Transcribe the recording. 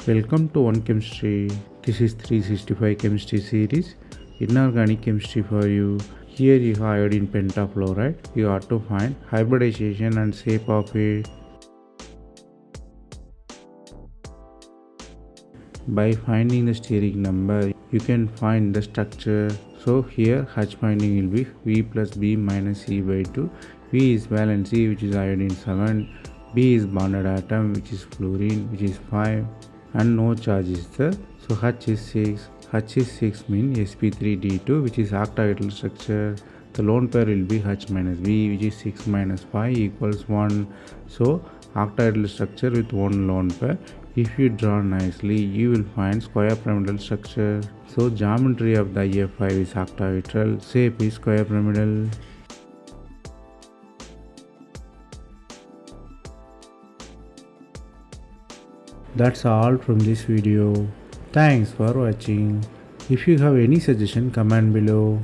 Welcome to One Chemistry. This is 365 Chemistry series. Inorganic chemistry for you. Here you have iodine pentafluoride. You have to find hybridization and shape of it. By finding the steric number, you can find the structure. So here H finding will be V plus B minus C by 2. V is valency, which is iodine 7. B is bonded atom, which is fluorine, which is 5. And no charge is there. So H is 6. H is 6 means sp3d2, which is octahedral structure. The lone pair will be H minus B, which is 6 minus 5 equals 1. So octahedral structure with one lone pair. If you draw nicely, you will find square pyramidal structure. So geometry of the IF5 is octahedral, shape is square pyramidal. That's all from this video. Thanks for watching. If you have any suggestion, comment below.